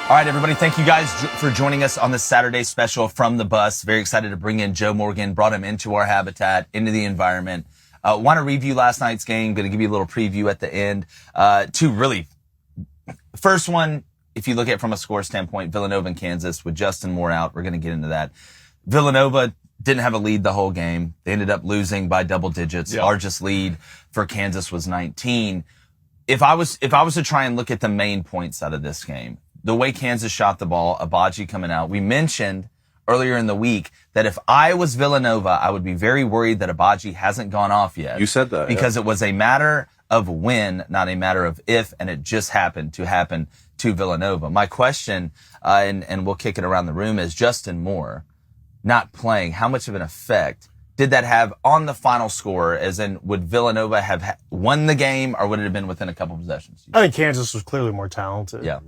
All right, everybody, thank you guys for joining us on this Saturday special from the bus. Very excited to bring in Joe Morgan, brought him into our habitat, into the environment. Want to review last night's game, going to give you a little preview at the end. First one, if you look at it from a score standpoint, Villanova and Kansas with Justin Moore out. We're going to get into that. Villanova didn't have a lead the whole game. They ended up losing by double digits. Yeah. Largest lead for Kansas was 19. If I was to try and look at the main points out of this game, the way Kansas shot the ball, Abaji coming out. We mentioned earlier in the week that if I was Villanova, I would be very worried that Abaji hasn't gone off yet. You said that. Because it was a matter of when, not a matter of if, and it just happened to Villanova. My question, and we'll kick it around the room, is Justin Moore not playing, how much of an effect did that have on the final score? As in, would Villanova have won the game, or would it have been within a couple possessions? I think Kansas was clearly more talented. Yeah.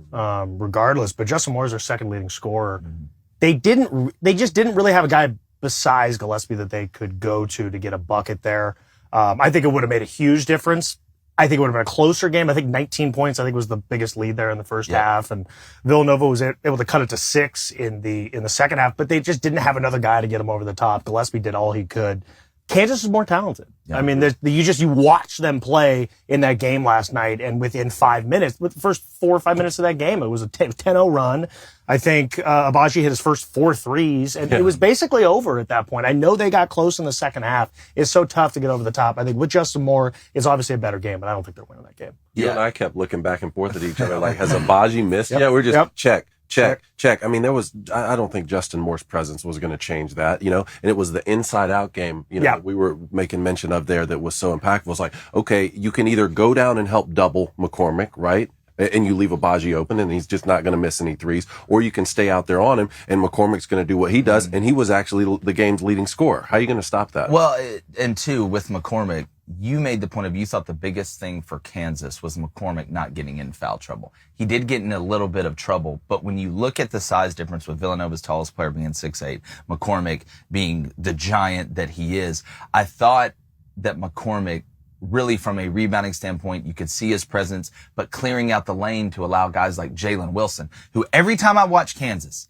Regardless, but Justin Moore is their second leading scorer. Mm-hmm. They just didn't really have a guy besides Gillespie that they could go to get a bucket there. I think it would have made a huge difference. I think it would have been a closer game. I think 19 points, I think, was the biggest lead there in the first half. And Villanova was able to cut it to 6 in the second half, but they just didn't have another guy to get them over the top. Gillespie did all he could. Kansas is more talented. Yeah. I mean, you watch them play in that game last night, and within 5 minutes, with the first 4 or 5 minutes of that game, it was a 10-0 run. I think Abaji hit his first 4 threes, and it was basically over at that point. I know they got close in the second half. It's so tough to get over the top. I think with Justin Moore, it's obviously a better game, but I don't think they're winning that game. You and I kept looking back and forth at each other like, has Abaji missed? Yeah, we're just check. I mean, I don't think Justin Moore's presence was going to change that, and it was the inside-out game, we were making mention of there that was so impactful. It's like, okay, you can either go down and help double McCormick, right? And you leave Abaji open and he's just not going to miss any threes, or you can stay out there on him and McCormick's going to do what he does. And he was actually the game's leading scorer. How are you going to stop that? Well, and two, with McCormick, you made the point of you thought the biggest thing for Kansas was McCormick not getting in foul trouble. He did get in a little bit of trouble, but when you look at the size difference with Villanova's tallest player being 6'8", McCormick being the giant that he is, I thought that McCormick, really from a rebounding standpoint, you could see his presence, but clearing out the lane to allow guys like Jalen Wilson, who every time I watch Kansas,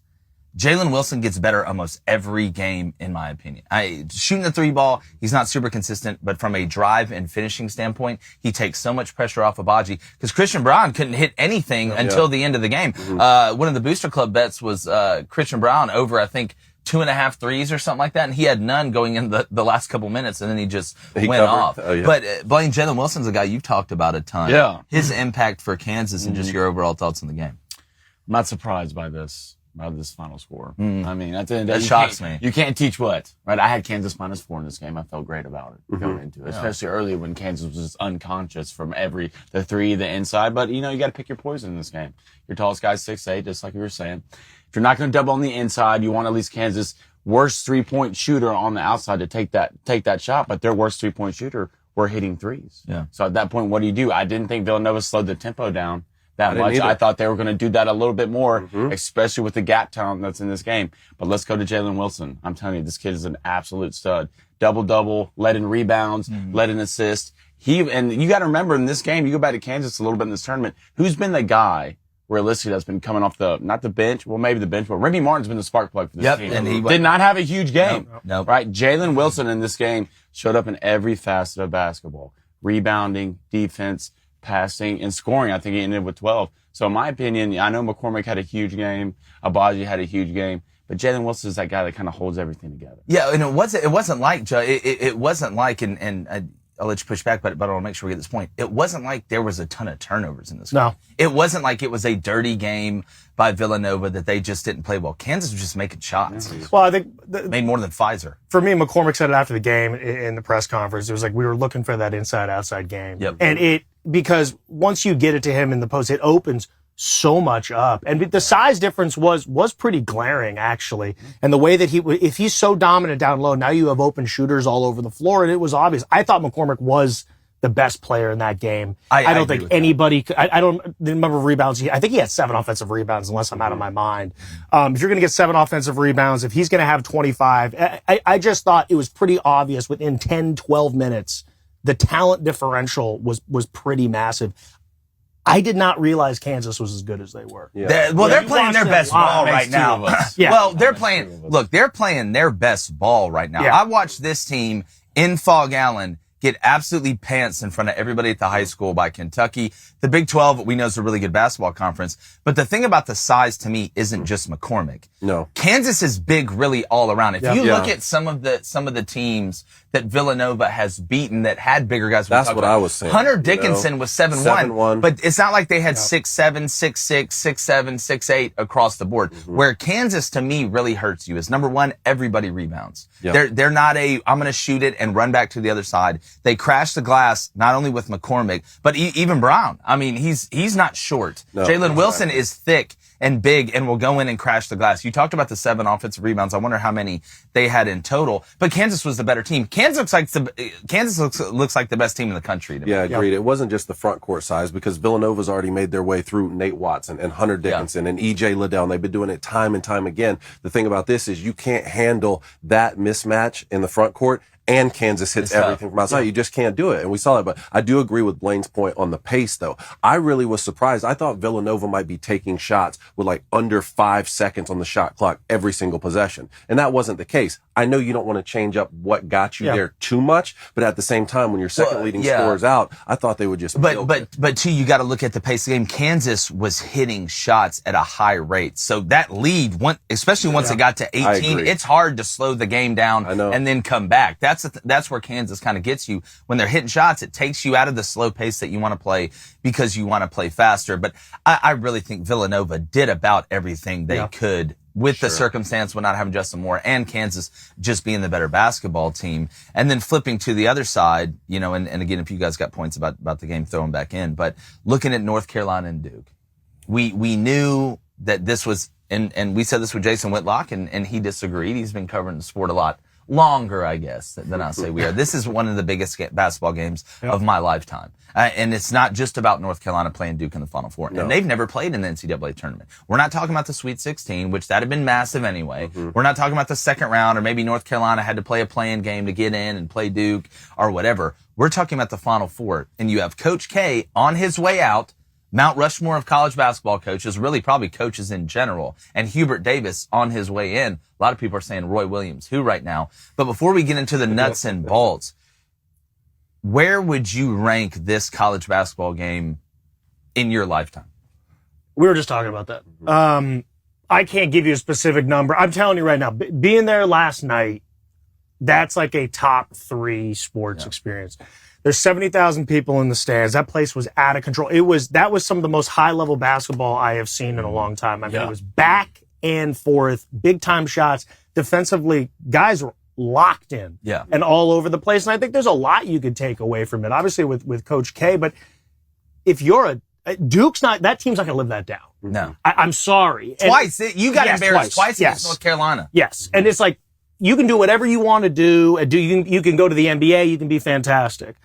Jalen Wilson gets better almost every game, in my opinion. Shooting the 3 ball, he's not super consistent, but from a drive and finishing standpoint, he takes so much pressure off of Abaji, because Christian Brown couldn't hit anything until the end of the game. Mm-hmm. One of the Booster Club bets was Christian Brown over, I think, 2.5 threes or something like that, and he had none going in the last couple minutes, and then he went off. But Blaine, Jalen Wilson's a guy you've talked about a ton. Yeah. His impact for Kansas and just your overall thoughts on the game. I'm not surprised by this final score. I mean, at the end of the day, that shocks me. You can't teach what, right? I had Kansas -4 in this game. I felt great about it going into it, especially early when Kansas was just unconscious from the 3, the inside. But, you got to pick your poison in this game. Your tallest guy's 6'8", just like you were saying. If you're not going to double on the inside, you want at least Kansas' worst 3-point shooter on the outside to take that shot. But their worst 3-point shooter were hitting threes. Yeah. So at that point, what do? I didn't think Villanova slowed the tempo down that much. I thought they were going to do that a little bit more, especially with the gap talent that's in this game. But let's go to Jalen Wilson. I'm telling you, this kid is an absolute stud. Double-double, led in rebounds, led in assists. And you got to remember in this game, you go back to Kansas a little bit in this tournament, who's been the guy realistically that's been coming off not the bench, well, maybe the bench, but Remy Martin's been the spark plug for this team. And he did not have a huge game. Nope. Right? Jalen Wilson in this game showed up in every facet of basketball. Rebounding, defense, passing, and scoring. I think he ended with 12. So in my opinion, I know McCormick had a huge game. Abaji had a huge game. But Jalen Wilson is that guy that kind of holds everything together. Yeah, and it wasn't like, Joe, it wasn't like, and I'll let you push back, but I want to make sure we get this point. It wasn't like there was a ton of turnovers in this game. No. It wasn't like it was a dirty game by Villanova that they just didn't play well. Kansas was just making shots. Well, I think made more than Pfizer. For me, McCormick said it after the game in the press conference. It was like we were looking for that inside-outside game. Yep. And because once you get it to him in the post, it opens so much up. And the size difference was pretty glaring, actually. And the way that if he's so dominant down low, now you have open shooters all over the floor, and it was obvious. I thought McCormick was the best player in that game. I don't think anybody could. I don't remember rebounds. I think he had 7 offensive rebounds, unless I'm out of my mind. If you're going to get 7 offensive rebounds, if he's going to have 25, I just thought it was pretty obvious within 10, 12 minutes, the talent differential was pretty massive. I did not realize Kansas was as good as they were. Yeah. They're playing their best ball right now. Yeah. Well, they're playing their best ball right now. Yeah. I watched this team in Fog Allen get absolutely pants in front of everybody at the high school by Kentucky. The Big 12, we know, is a really good basketball conference. But the thing about the size to me isn't just McCormick. No. Kansas is big really all around. If you Yeah. look at some of the teams that Villanova has beaten that had bigger guys. That's what I was saying. Hunter Dickinson was 7'1", 7'1". but it's not like they had 6'7", 6'6", 6'7", 6'8" across the board. Where Kansas to me really hurts you is number one, everybody rebounds. Yeah. They're not I'm going to shoot it and run back to the other side. They crash the glass not only with McCormick, but even Brown. I mean, he's not short. No, Jalen Wilson is thick and big and will go in and crash the glass. You talked about the 7 offensive rebounds. I wonder how many they had in total. But Kansas was the better team. Kansas looks like the best team in the country to me. Yeah, agreed. It wasn't just the front court size because Villanova's already made their way through Nate Watson and Hunter Dickinson and E.J. Liddell, and they've been doing it time and time again. The thing about this is you can't handle that mismatch in the front court and Kansas hits everything from outside. You just can't do it. And we saw that. But I do agree with Blaine's point on the pace, though. I really was surprised. I thought Villanova might be taking shots with like under 5 seconds on the shot clock every single possession. And that wasn't the case. I know you don't want to change up what got you there too much, but at the same time, when your second leading scorer's out, I thought they would just But too, you got to look at the pace of the game. Kansas was hitting shots at a high rate. So that lead, especially once it got to 18, it's hard to slow the game down and then come back. That's where Kansas kind of gets you. When they're hitting shots, it takes you out of the slow pace that you want to play because you want to play faster. But I really think Villanova did about everything they could with the circumstance of not having Justin Moore and Kansas just being the better basketball team. And then flipping to the other side, and again, if you guys got points about the game, throw them back in. But looking at North Carolina and Duke, we knew that this was, and we said this with Jason Whitlock, and he disagreed. He's been covering the sport a lot longer, I guess, than I say we are. This is one of the biggest basketball games of my lifetime. And it's not just about North Carolina playing Duke in the Final Four. No. And they've never played in the NCAA tournament. We're not talking about the Sweet 16, which that had been massive anyway. We're not talking about the second round, or maybe North Carolina had to play a play-in game to get in and play Duke or whatever. We're talking about the Final Four. And you have Coach K on his way out, Mount Rushmore of college basketball coaches, really probably coaches in general, and Hubert Davis on his way in. A lot of people are saying Roy Williams, who right now. But before we get into the nuts and bolts, where would you rank this college basketball game in your lifetime? We were just talking about that. I can't give you a specific number. I'm telling you right now, being there last night, that's like a top 3 sports experience. There's 70,000 people in the stands. That place was out of control. That was some of the most high-level basketball I have seen in a long time. I mean, it was back and forth, big-time shots. Defensively, guys were locked in and all over the place. And I think there's a lot you could take away from it, obviously with Coach K. But if you're Duke's not, that team's not going to live that down. No. I'm sorry. Twice. You got embarrassed twice against North Carolina. Yes. And it's like, you can do whatever you want to do. You can go to the NBA. You can be fantastic.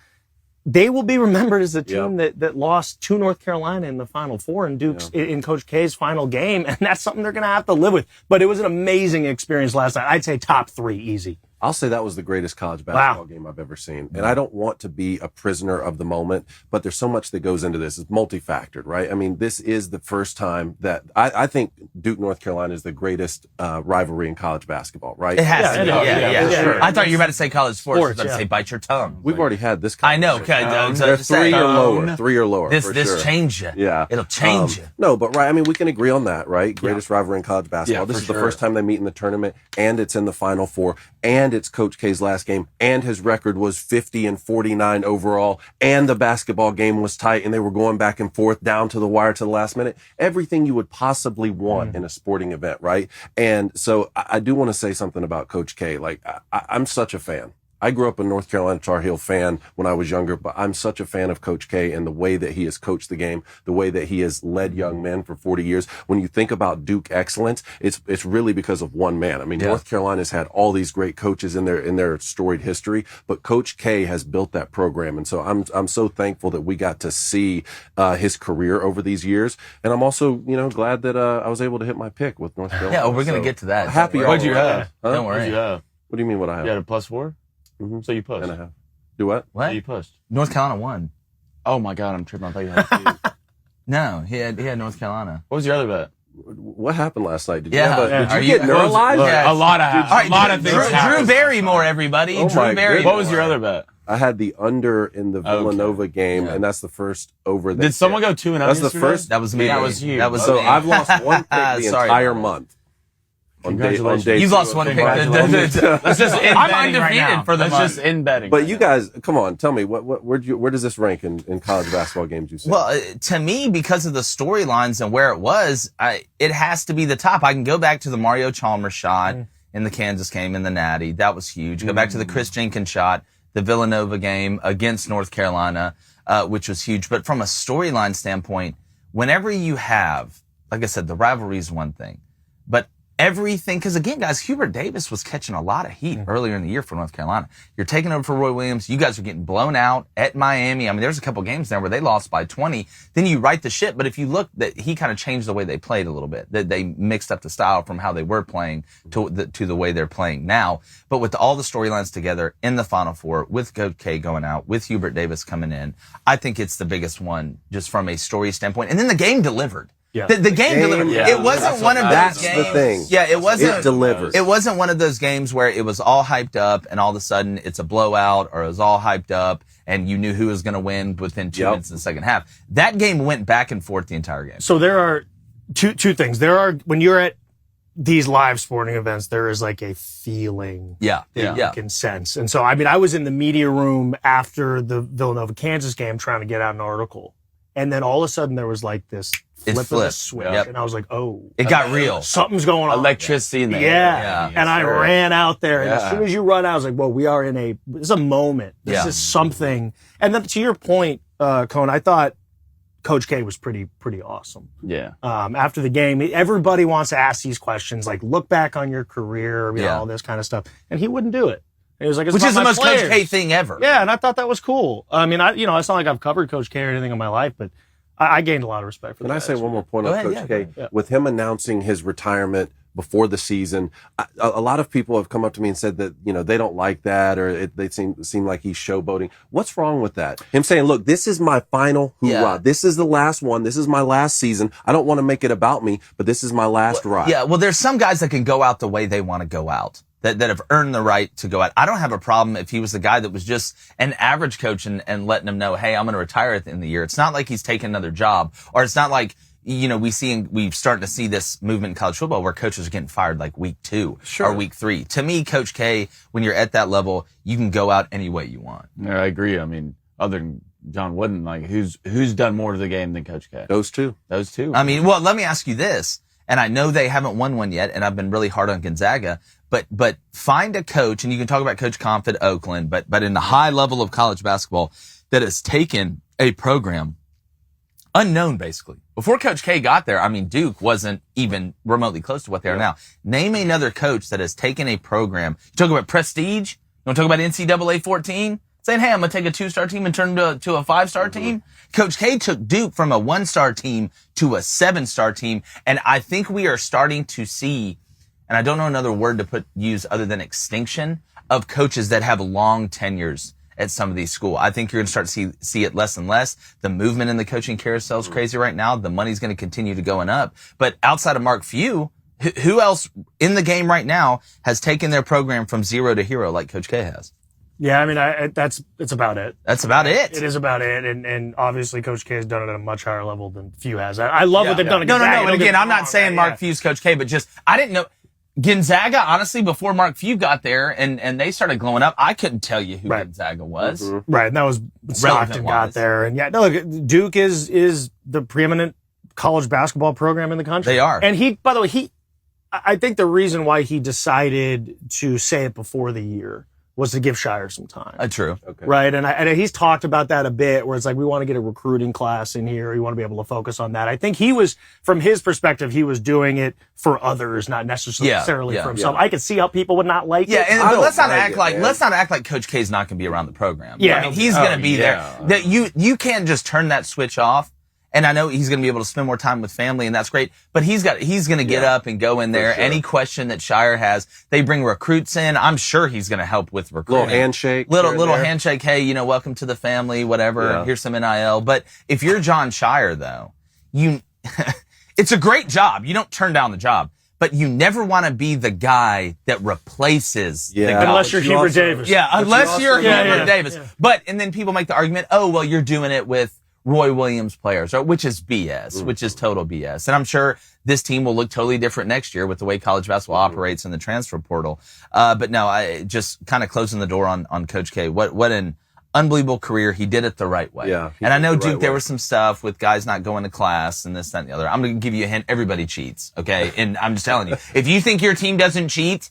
They will be remembered as a team that lost to North Carolina in the Final Four in Duke's in Coach K's final game, and that's something they're going to have to live with. But it was an amazing experience last night. I'd say top 3 easy. I'll say that was the greatest college basketball game I've ever seen. And I don't want to be a prisoner of the moment, but there's so much that goes into this. It's multifactored, right? I mean, this is the first time that I think Duke, North Carolina is the greatest rivalry in college basketball, right? It has to be. Yeah. Sure. I thought you were about to say college sports. I was about to say bite your tongue. We've already had this I know. They're 3 or lower. 3 or lower. This change you. Yeah. It'll change you. No, but right. I mean, we can agree on that, right? Greatest rivalry in college basketball. This is the first time they meet in the tournament, and it's in the Final Four, and it's Coach K's last game, and his record was 50-49 overall, and the basketball game was tight, and they were going back and forth down to the wire to the last minute. Everything you would possibly want in a sporting event, right? And so I do want to say something about Coach K. Like, I'm such a fan. I grew up a North Carolina Tar Heel fan when I was younger, but I'm such a fan of Coach K and the way that he has coached the game, the way that he has led young men for 40 years. When you think about Duke excellence, it's really because of one man. I mean, North Carolina's had all these great coaches in their storied history, but Coach K has built that program. And so I'm so thankful that we got to see his career over these years. And I'm also, glad that I was able to hit my pick with North Carolina. Yeah, we're going to get to that. Happy. What'd you have? Don't worry. What'd you have? What do you mean what I have? You had a +4? Mm-hmm. So you pushed. And do what? What? So you pushed. North Carolina won. Oh my God, I'm tripping. I thought you had 2. No, he had North Carolina. What was your other bet? What happened last night? Did you, Yeah. did you get neuralized? Yeah, a lot of things. Drew Barrymore, everybody. Oh Drew Barrymore. What was your other bet? I had the under in the Villanova game, and that's the first over. Did someone go 2-0? That's the first. That was me. That was you. That was So me. I've lost one pick the entire month. Congratulations. You've lost one pick. Let's just end I'm betting undefeated right now. for the Let's month. just end betting. But you guys, come on, tell me where does this rank in college basketball games? You say? Well, to me, because of the storylines and where it was, it has to be the top. I can go back to the Mario Chalmers shot in the Kansas game in the Natty. That was huge. Go back to the Chris Jenkins shot, the Villanova game against North Carolina, which was huge. But from a storyline standpoint, whenever you have, like I said, the rivalry is one thing, but everything, because again, guys, Hubert Davis was catching a lot of heat earlier in the year for North Carolina. You're taking over for Roy Williams. You guys are getting blown out at Miami. I mean, there's a couple games there where they lost by 20. Then you right the ship. But if you look, that he kind of changed the way they played a little bit. That they mixed up the style from how they were playing to the way they're playing now. But with all the storylines together in the Final Four, with Coach K going out, with Hubert Davis coming in, I think it's the biggest one just from a story standpoint. And then the game delivered. Yeah. The game delivered. Yeah. It wasn't one of those That's games. the thing. Yeah, it wasn't. It delivers. It wasn't one of those games where it was all hyped up and all of a sudden it's a blowout, or it was all hyped up and you knew who was going to win within 2 minutes in the second half. That game went back and forth the entire game. So there are two things. There are, when you're at these live sporting events, there is like a feeling Yeah. that you can sense. And so, I mean, I was in the media room after the Villanova Kansas game trying to get out an article. And then all of a sudden there was like this flip of the flipped. switch. Yep. And I was like, oh. It got real. Something's going on. Electricity in the Yeah. air. And I ran out there. And as Yeah. soon as you run out, I was like, well, we are in this is a moment. This is something. And then to your point, Cone, I thought Coach K was pretty awesome. Yeah. After the game, everybody wants to ask these questions, like look back on your career, you know, all this kind of stuff. And he wouldn't do it. He was like, it's Which about is the my most players. Coach K thing ever. Yeah, and I thought that was cool. I mean, it's not like I've covered Coach K or anything in my life, but I gained a lot of respect for that. Can I say one more point Go on ahead, Coach yeah, K? Yeah. With him announcing his retirement before the season, a lot of people have come up to me and said that, you know, they don't like that, or they seem like he's showboating. What's wrong with that? Him saying, look, this is my final hoorah. Yeah. This is the last one. This is my last season. I don't want to make it about me, but this is my last ride. Yeah, well, there's some guys that can go out the way they want to go out. That have earned the right to go out. I don't have a problem if he was the guy that was just an average coach and letting him know, hey, I'm going to retire at the end of the year. It's not like he's taking another job, or it's not like, you know, we've started to see this movement in college football where coaches are getting fired like week 2 or week 3. To me, Coach K, when you're at that level, you can go out any way you want. Yeah, I agree. I mean, other than John Wooden, like who's done more to the game than Coach K? Those two. Those two. I mean, well, let me ask you this. And I know they haven't won one yet, and I've been really hard on Gonzaga, but find a coach, and you can talk about Coach Conf at Oakland, but in the high level of college basketball that has taken a program unknown, basically. Before Coach K got there, I mean, Duke wasn't even remotely close to what they are now. Name another coach that has taken a program. You talk about prestige? You want to talk about NCAA 14? Saying, hey, I'm going to take a 2-star team and turn them to a 5-star team. Coach K took Duke from a 1-star team to a 7-star team. And I think we are starting to see, and I don't know another word to use other than extinction, of coaches that have long tenures at some of these schools. I think you're going to start to see it less and less. The movement in the coaching carousel is crazy right now. The money's going to continue to going up. But outside of Mark Few, who else in the game right now has taken their program from 0 to hero like Coach K has? Yeah, I mean, it's about it. That's about it. It is about it, and obviously Coach K has done it at a much higher level than Few has. I love what they've done. No. Gonzaga. And again, I'm not saying Mark Few's Coach K, but just I didn't know Gonzaga. Honestly, before Mark Few got there and they started glowing up, I couldn't tell you who Gonzaga was. Mm-hmm. Right, and that was Stockton got there, and yeah, no, look, Duke is the preeminent college basketball program in the country. They are, and he, by the way, I think the reason why he decided to say it before the year was to give Shire some time. True. Okay. Right. And he's talked about that a bit, where it's like, we want to get a recruiting class in here. We want to be able to focus on that. I think he was, from his perspective, he was doing it for others, not necessarily for himself. I could see how people would not like it. But let's not act like Coach K is not going to be around the program. Yeah. I mean, he's going to be there. That you can't just turn that switch off. And I know he's going to be able to spend more time with family, and that's great. But he's going to get up and go in there. Sure. Any question that Shire has, they bring recruits in. I'm sure he's going to help with recruiting. Little handshake. Little handshake. Hey, welcome to the family, whatever. Yeah. Here's some NIL. But if you're John Shire, though, it's a great job. You don't turn down the job, but you never want to be the guy that replaces the guy. Unless you're Hubert Davis. Yeah, unless you're Hubert Davis. Yeah. But, and then people make the argument, oh, well, you're doing it with Roy Williams players, which is BS, which is total BS. And I'm sure this team will look totally different next year with the way college basketball operates in the transfer portal. But no, I just kind of closing the door on Coach K. What an unbelievable career. He did it the right way. Yeah, and I know, Duke, there was some stuff with guys not going to class and this, that, and the other. I'm going to give you a hint. Everybody cheats. Okay. And I'm just telling you, if you think your team doesn't cheat,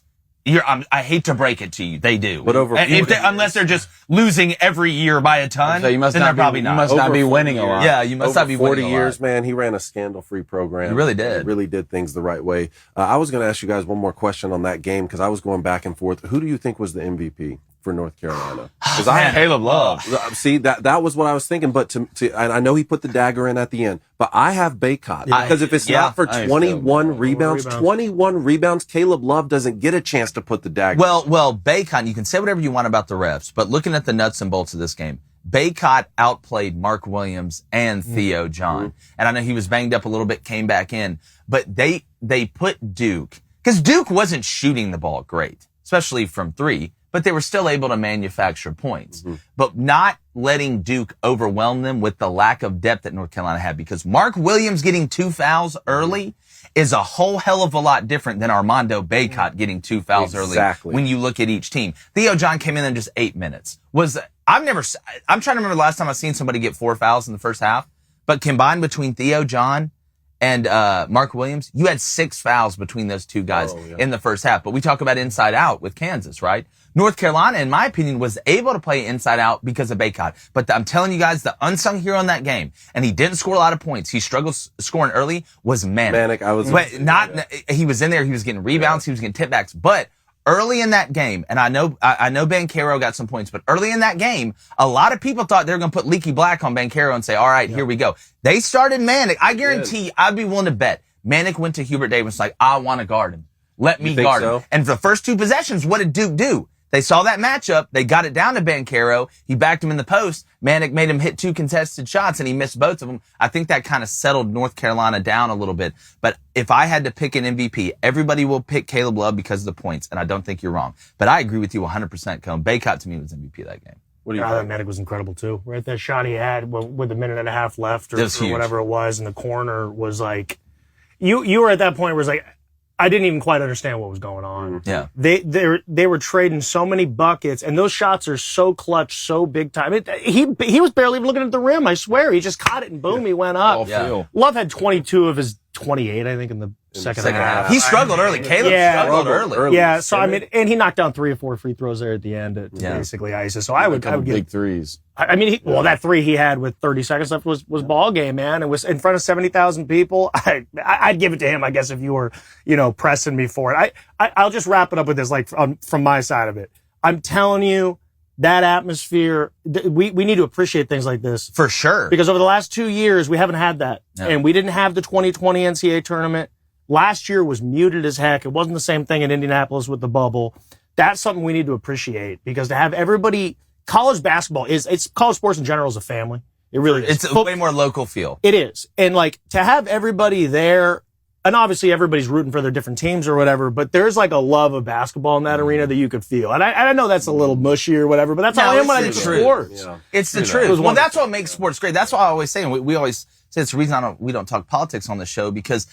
I hate to break it to you. They do. But unless they're just losing every year by a ton, so you must then not they're be, probably you not. must not be winning a lot. Yeah, you must not be winning 40 a lot. years, man. He ran a scandal-free program. He really did. He really did things the right way. I was going to ask you guys one more question on that game because I was going back and forth. Who do you think was the MVP for North Carolina? Because I had Caleb Love. See, that was what I was thinking. But I know he put the dagger in at the end. But I have Baycott because if it's not for 21 rebounds, Caleb Love doesn't get a chance to put the dagger. Well, Baycott, you can say whatever you want about the refs, but looking at the nuts and bolts of this game, Baycott outplayed Mark Williams and Theo John. And I know he was banged up a little bit, came back in, but they put Duke, because Duke wasn't shooting the ball great, especially from three, but they were still able to manufacture points. But not letting Duke overwhelm them with the lack of depth that North Carolina had, because Mark Williams getting 2 fouls early is a whole hell of a lot different than Armando Baycott getting 2 fouls early when you look at each team. Theo John came in just 8 minutes. I'm trying to remember the last time I've seen somebody get 4 fouls in the first half, but combined between Theo John and Mark Williams, you had 6 fouls between those two guys in the first half. But we talk about inside out with Kansas, right? North Carolina, in my opinion, was able to play inside out because of Baycott. But I'm telling you guys, the unsung hero in that game, and he didn't score a lot of points. He struggled scoring early, was Manic. He was in there. He was getting rebounds. He was getting tip-backs. But early in that game, and I know Banchero got some points, but early in that game, a lot of people thought they were going to put Leaky Black on Banchero and say, all right, here we go. They started Manic. I guarantee I'd be willing to bet Manic went to Hubert Davis like, I want to guard him. Let me guard him. And for the first 2 possessions, what did Duke do? They saw that matchup. They got it down to Banchero. He backed him in the post. Manic made him hit 2 contested shots, and he missed both of them. I think that kind of settled North Carolina down a little bit. But if I had to pick an MVP, everybody will pick Caleb Love because of the points, and I don't think you're wrong. But I agree with you 100%, Cone. Baycott, to me, was MVP of that game. What do you think? Manic was incredible, too. Right, that shot he had with a minute and a half left or whatever it was in the corner was like, you were at that point where it was like, I didn't even quite understand what was going on. Yeah. They were trading so many buckets, and those shots are so clutch, so big time. He was barely even looking at the rim, I swear. He just caught it, and boom, he went up. Love had 22 of his 28, I think, in the second half. He struggled early. Caleb struggled early. Yeah, so, I mean, and he knocked down 3 or 4 free throws there at the end to basically ice it. So I would give big threes. I mean, that 3 he had with 30 seconds left was ball game, man. It was in front of 70,000 people. I'd give it to him, I guess, if you were, pressing me for it. I'll just wrap it up with this, like, from my side of it. I'm telling you, that atmosphere, we need to appreciate things like this. For sure. Because over the last 2 years, we haven't had that. No. And we didn't have the 2020 NCAA tournament. Last year was muted as heck. It wasn't the same thing in Indianapolis with the bubble. That's something we need to appreciate, because to have everybody, college basketball college sports in general is a family. It really is. It's a way more local feel. It is. And like, to have everybody there, and obviously everybody's rooting for their different teams or whatever, but there's like a love of basketball in that arena that you could feel. And I know that's a little mushy or whatever, but that's how I am when I do sports. Yeah. It's the truth. Well, that's what makes sports great. That's why I always say, and we always say it's the reason we don't talk politics on the show, because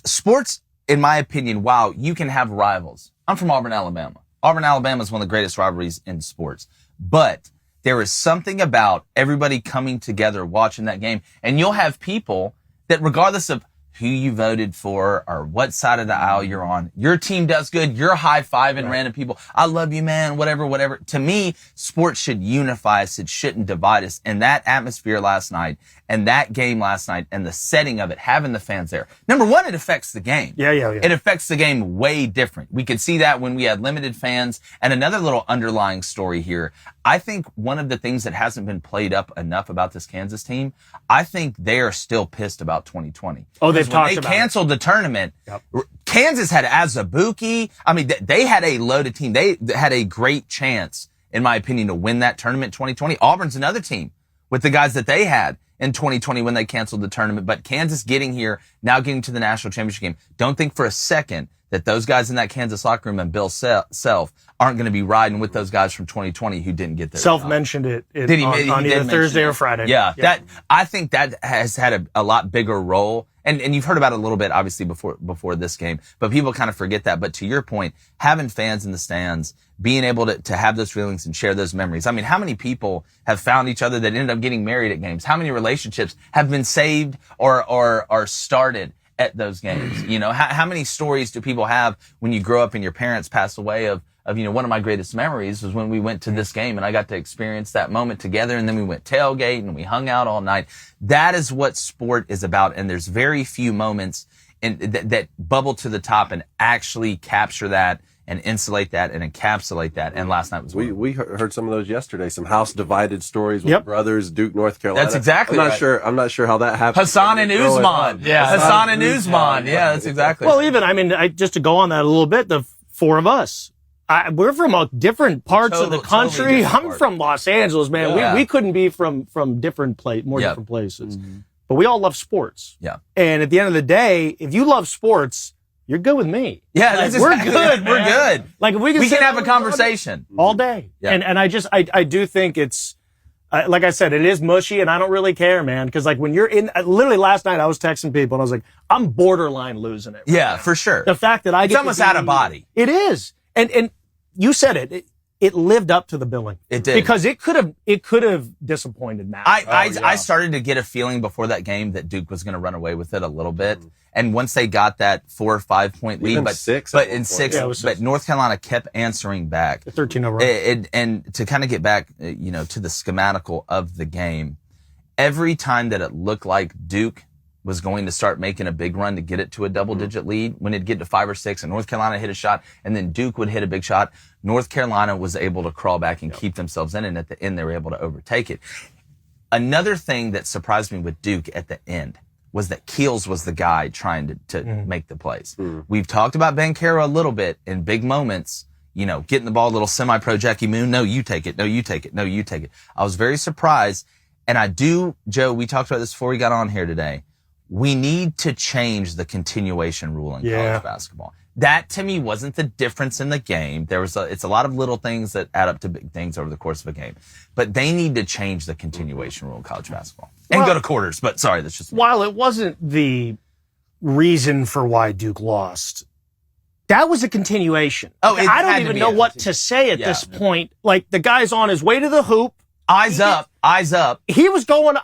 sports, in my opinion, wow, you can have rivals. I'm from Auburn, Alabama. Auburn, Alabama is one of the greatest rivalries in sports. But there is something about everybody coming together watching that game, and you'll have people that, regardless of who you voted for or what side of the aisle you're on, your team does good, you're high-fiving random people. I love you, man, whatever. To me, sports should unify us. It shouldn't divide us. And that atmosphere last night and that game last night and the setting of it, having the fans there. Number one, it affects the game. Yeah. It affects the game way different. We could see that when we had limited fans. And another little underlying story here, I think one of the things that hasn't been played up enough about this Kansas team, I think they are still pissed about 2020. Oh, they've talked about it. They canceled the tournament. Yep. Kansas had Azubuike. I mean, they had a loaded team. They had a great chance, in my opinion, to win that tournament 2020. Auburn's another team with the guys that they had in 2020 when they canceled the tournament. But Kansas getting here, now getting to the national championship game, don't think for a second that those guys in that Kansas locker room and Bill Self aren't going to be riding with those guys from 2020, who didn't get there. Self mentioned it on either Thursday or Friday. Yeah. I think that has had a lot bigger role. And you've heard about it a little bit, obviously, before this game, but people kind of forget that. But to your point, having fans in the stands, being able to have those feelings and share those memories. I mean, how many people have found each other that ended up getting married at games? How many relationships have been saved or started at those games? You know, how many stories do people have when you grow up and your parents pass away of, you know, one of my greatest memories was when we went to this game and I got to experience that moment together, and then we went tailgating and we hung out all night. That is what sport is about. And there's very few moments that bubble to the top and actually capture that and insulate that and encapsulate that. And last night was one. We heard some of those yesterday. Some house divided stories with brothers, Duke, North Carolina. That's exactly right. I'm not sure how that happened. Hassan and Usman. Yeah, Hassan and Usman. Yeah, that's exactly. Well, even, I mean, just to go on that a little bit, the four of us, we're from different parts of the country. I'm from Los Angeles, man. Yeah. We couldn't be from different different places. Mm-hmm. But we all love sports. Yeah. And at the end of the day, if you love sports, you're good with me. Yeah, like, we're good. We're good. Like if we can have a conversation all day. Yeah. And I do think it's like I said, it is mushy, and I don't really care, man. Because like when you're in, literally last night I was texting people and I was like, I'm borderline losing it. Right now. For sure. The fact that it's almost out of body. It is, and you said it. It lived up to the billing. It did. Because it could have disappointed Matt. I started to get a feeling before that game that Duke was going to run away with it a little bit. And once they got that 4 or 5 point lead, but North Carolina kept answering back. 13 overall. And to kind of get back, you know, to the schematical of the game, every time that it looked like Duke was going to start making a big run to get it to a double-digit lead, when it'd get to 5 or 6 and North Carolina hit a shot and then Duke would hit a big shot, North Carolina was able to crawl back and keep themselves in, and at the end they were able to overtake it. Another thing that surprised me with Duke at the end was that Keels was the guy trying to make the plays. We've talked about Banchero a little bit in big moments, you know, getting the ball a little semi-pro Jackie Moon. No, you take it. No, you take it. No, you take it. I was very surprised. And I do, Joe, we talked about this before we got on here today. We need to change the continuation rule in college basketball. That to me wasn't the difference in the game. It's a lot of little things that add up to big things over the course of a game. But they need to change the continuation rule in college basketball. And go to quarters. But sorry, that's just... While it wasn't the reason for why Duke lost, that was a continuation. I don't even know what to say at this point. Like, the guy's on his way to the hoop. Eyes up. He was going...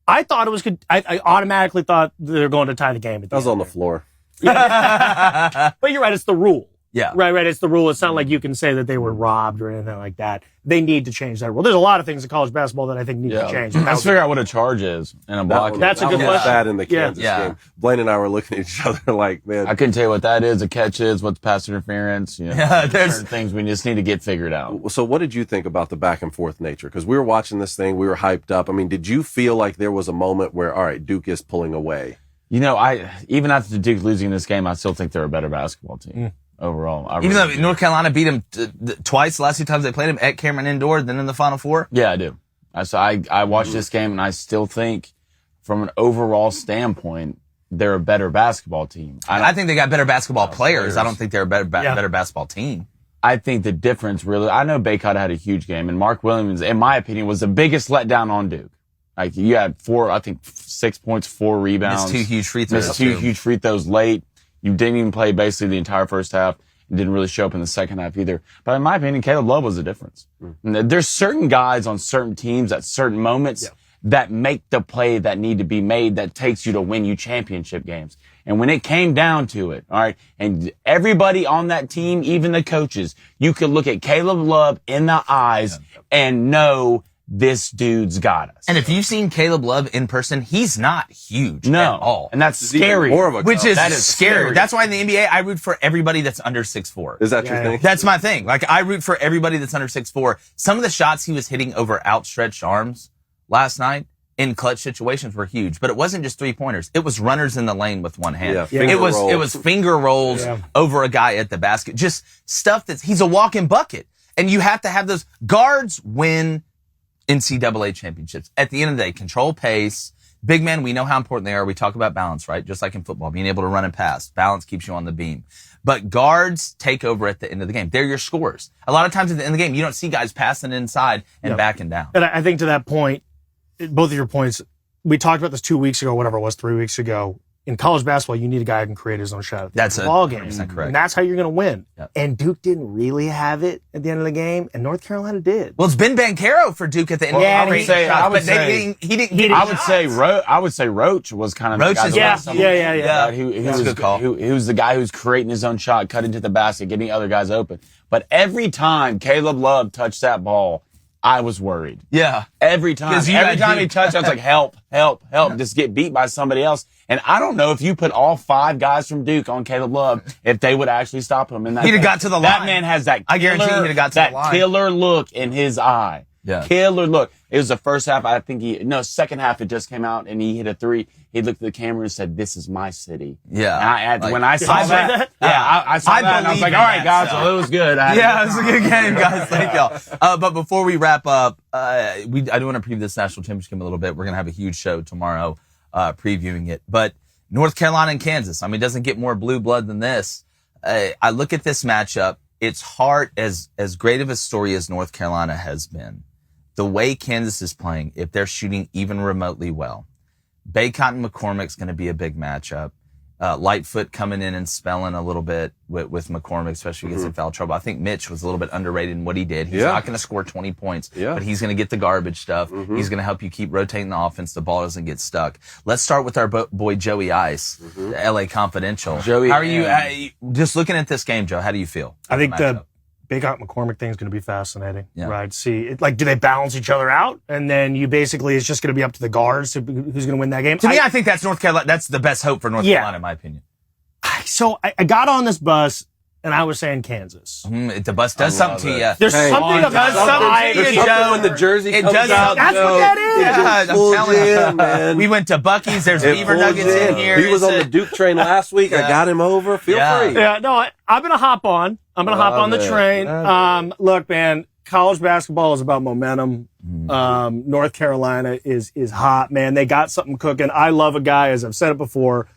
I thought it was good. I automatically thought they were going to tie the game. I was on the floor. But you're right. It's the rule. Yeah. Right. It's the rule. It's not like you can say that they were robbed or anything like that. They need to change that rule. There's a lot of things in college basketball that I think need to change. Let's figure out what a charge is in a block. That's a good question. That in the Kansas game. Blaine and I were looking at each other like, man. I couldn't tell you what that is, a catch is, what the pass interference. You know, there's certain things we just need to get figured out. So what did you think about the back and forth nature? Because we were watching this thing, we were hyped up. I mean, did you feel like there was a moment where, all right, Duke is pulling away? You know, even after Duke losing this game, I still think they're a better basketball team. Overall, even though North Carolina beat them twice the last 2 times they played them at Cameron Indoor, then in the Final Four. Yeah, I do. I watched this game, and I still think, from an overall standpoint, they're a better basketball team. I think they got better basketball players. I don't think they're a better basketball team. I think the difference really, I know Baycott had a huge game, and Mark Williams, in my opinion, was the biggest letdown on Duke. Like, you had 6 points, 4 rebounds. Missed 2 huge free throws. Missed 2 huge free throws late. You didn't even play basically the entire first half. You didn't really show up in the second half either. But in my opinion, Caleb Love was the difference. There's certain guys on certain teams at certain moments that make the play that need to be made that takes you to win you championship games. And when it came down to it, all right, and everybody on that team, even the coaches, you could look at Caleb Love in the eyes and know this dude's got us. And if you've seen Caleb Love in person, he's not huge at all. And that's scary. That is scary. That's why in the NBA, I root for everybody that's under 6'4". Is that your thing? That's my thing. Like, I root for everybody that's under 6'4". Some of the shots he was hitting over outstretched arms last night in clutch situations were huge, but it wasn't just 3-pointers. It was runners in the lane with one hand. It was finger rolls over a guy at the basket. Just stuff he's a walking bucket. And you have to have those guards win NCAA championships. At the end of the day, control pace. Big men, we know how important they are. We talk about balance, right? Just like in football, being able to run and pass. Balance keeps you on the beam. But guards take over at the end of the game. They're your scorers. A lot of times at the end of the game, you don't see guys passing inside and backing down. And I think to that point, both of your points, we talked about this 2 weeks ago, whatever it was, 3 weeks ago. In college basketball, you need a guy who can create his own shot. That's a ball game. Correct. And that's how you're going to win. Yep. And Duke didn't really have it at the end of the game, and North Carolina did. Well, it's Ben Bancaro for Duke at the end. I would say Roach was kind of Roach. He was the guy who's creating his own shot, cut into the basket, getting other guys open. But every time Caleb Love touched that ball, I was worried. Yeah. Every time. Every time he touched, I was like, help, just get beat by somebody else. And I don't know if you put all 5 guys from Duke on Caleb Love, if they would actually stop him. And he'd have got to the line. That man has that killer, I guarantee he'd have got to the line. Killer look in his eye. Yeah. Killer look. It was the first half. Second half it just came out and he hit a 3. He looked at the camera and said, "This is my city." Yeah. And when I saw that, I saw that and I was like, all right, guys, well, it was good. Yeah, it was a good game, guys. Thank y'all. But before we wrap up, I do want to preview this national championship game a little bit. We're going to have a huge show tomorrow previewing it. But North Carolina and Kansas, it doesn't get more blue blood than this. I look at this matchup. It's hard, as great of a story as North Carolina has been. The way Kansas is playing, if they're shooting even remotely well, Bacot and McCormick's going to be a big matchup. Lightfoot coming in and spelling a little bit with McCormick, especially if he gets in foul trouble. I think Mitch was a little bit underrated in what he did. He's not going to score 20 points, but he's going to get the garbage stuff. He's going to help you keep rotating the offense. The ball doesn't get stuck. Let's start with our boy Joey Ice, the LA Confidential. Joey, how are you? Just looking at this game, Joe, how do you feel? I think the Bacot McCormick thing is going to be fascinating, Yeah. right? See, do they balance each other out? And then you basically, it's just going to be up to the guards who's going to win that game. To me, I think that's North Carolina. That's the best hope for North Carolina, in my opinion. So I got on this bus and I was saying Kansas. The bus does something to you. There's something about something to you, Joe. When the jersey It comes does out, That's what that is. Yeah, I'm telling you. man. We went to Buc-ee's. There's It beaver pulls nuggets in here. He was on the Duke train last week. I got him over. Feel free. Yeah, no, I'm going to hop on. I'm going to hop on the train. Look, man, college basketball is about momentum. North Carolina is hot, man. They got something cooking. I love a guy, as I've said it before,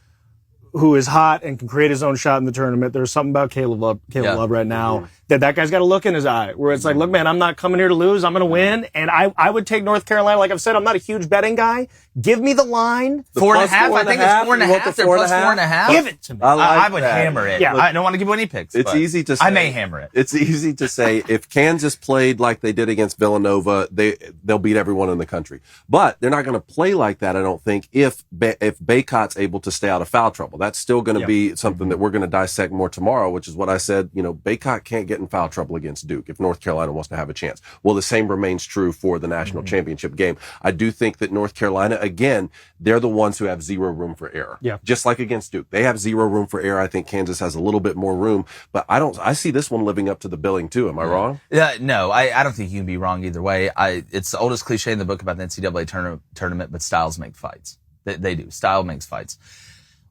who is hot and can create his own shot in the tournament. There's something about Caleb Love right now that guy's got a look in his eye where it's like, look, man, I'm not coming here to lose. I'm going to win. And I would take North Carolina. Like I've said, I'm not a huge betting guy. Give me the line. 4.5. I think it's 4.5. They're plus 4.5. Give it to me. I would hammer it. Yeah. I don't want to give away any picks. It's easy to say. I may hammer it. It's easy to say if Kansas played like they did against Villanova, they'll beat everyone in the country. But they're not going to play like that, I don't think, if Bacot's able to stay out of foul trouble. That's still going to be something that we're going to dissect more tomorrow, which is what I said. Bacot can't get in foul trouble against Duke if North Carolina wants to have a chance. Well, the same remains true for the national championship game. I do think that North Carolina, again, they're the ones who have zero room for error. Yeah. Just like against Duke. They have zero room for error. I think Kansas has a little bit more room, but I see this one living up to the billing too. Am I wrong? No, I don't think you can be wrong either way. It's the oldest cliche in the book about the NCAA tournament, but styles make fights. They do. Style makes fights.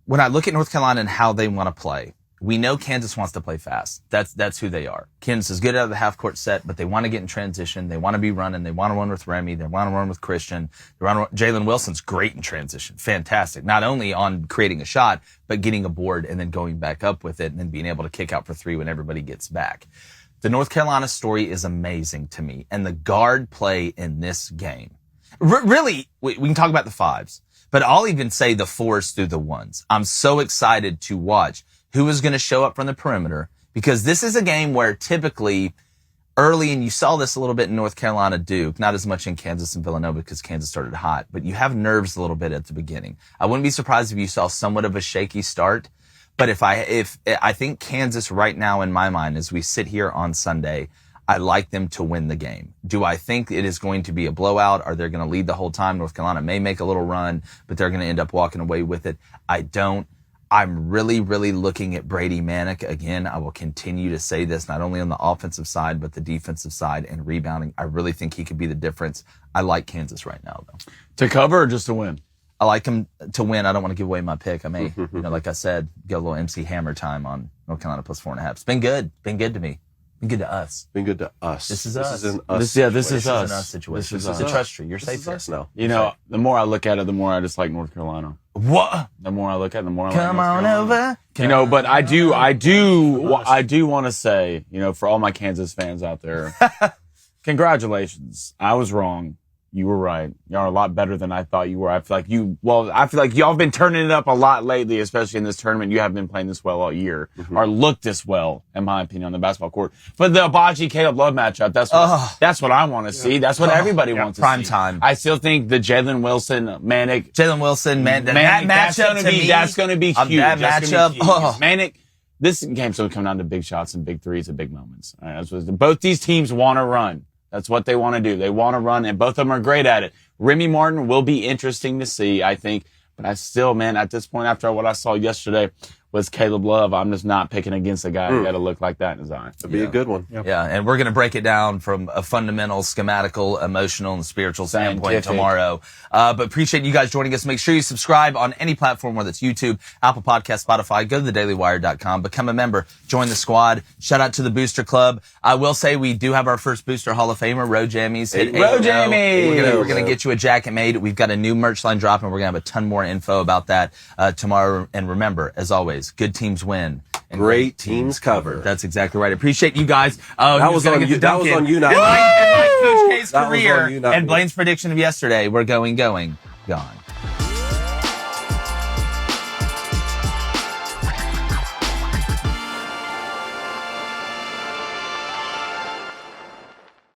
When I look at North Carolina and how they want to play, we know Kansas wants to play fast. That's who they are. Kansas is good out of the half-court set, but they want to get in transition. They want to be running. They want to run with Remy. They want to run with Christian. Jalen Wilson's great in transition. Fantastic. Not only on creating a shot, but getting a board and then going back up with it and then being able to kick out for 3 when everybody gets back. The North Carolina story is amazing to me, and the guard play in this game. Really, we can talk about the 5s, but I'll even say the 4s through the 1s. I'm so excited to watch who is going to show up from the perimeter, because this is a game where typically early, and you saw this a little bit in North Carolina Duke, not as much in Kansas and Villanova because Kansas started hot, but you have nerves a little bit at the beginning. I wouldn't be surprised if you saw somewhat of a shaky start, but if I think Kansas right now in my mind, as we sit here on Sunday, I like them to win the game. Do I think it is going to be a blowout? Are they going to lead the whole time? North Carolina may make a little run, but they're going to end up walking away with it. I don't. I'm really, really looking at Brady Manick. Again, I will continue to say this, not only on the offensive side, but the defensive side and rebounding. I really think he could be the difference. I like Kansas right now, though. To cover or just to win? I like him to win. I don't want to give away my pick. I may, like I said, get a little MC Hammer time on North Carolina plus 4.5. It's been good. Been good to me. Been good to us. Been good to us. This is us. This is an us. This is An us. us situation. This is It's a us. trust tree. You're This safe is here. us now. You know, the more I look at it, the more I just like North Carolina. What? The more I look at it, the more I Come like North on Carolina. over. You know, but I do want to say, you know, for all my Kansas fans out there, congratulations. I was wrong. You were right. Y'all are a lot better than I thought you were. I feel like y'all have been turning it up a lot lately, especially in this tournament. You haven't been playing this well all year, or looked this well, in my opinion, on the basketball court. But the Abaji Caleb Love matchup, that's what I want to see. That's what everybody wants to see. Prime time. I still think the Jalen Wilson, Manic, Jalen Wilson, that matchup that's going to be huge. That That's gonna be matchup. huge. Manic, this game's going to come down to big shots and big threes and big moments. All right, that's what both these teams want to run. That's what they want to do. They want to run, and both of them are great at it. Remy Martin will be interesting to see, I think. But I still, man, at this point, after what I saw yesterday was Caleb Love, I'm just not picking against a guy who got to look like that in his eye. It'd be a good one. Yeah, and we're going to break it down from a fundamental, schematical, emotional, and spiritual standpoint Scientific. tomorrow. But appreciate you guys joining us. Make sure you subscribe on any platform, whether it's YouTube, Apple Podcast, Spotify. Go to thedailywire.com. Become a member. Join the squad. Shout out to the Booster Club. I will say we do have our first Booster Hall of Famer, Roe Jammies. Roe Jammies! We're going to get you a jacket made. We've got a new merch line dropping. We're going to have a ton more info about that tomorrow. And remember, as always, good teams win. And Great teams cover. That's exactly right. Appreciate you guys. That was on you. That was on you, not and mine. my Coach K's That was on career you, not and me. Blaine's prediction of yesterday. We're gone.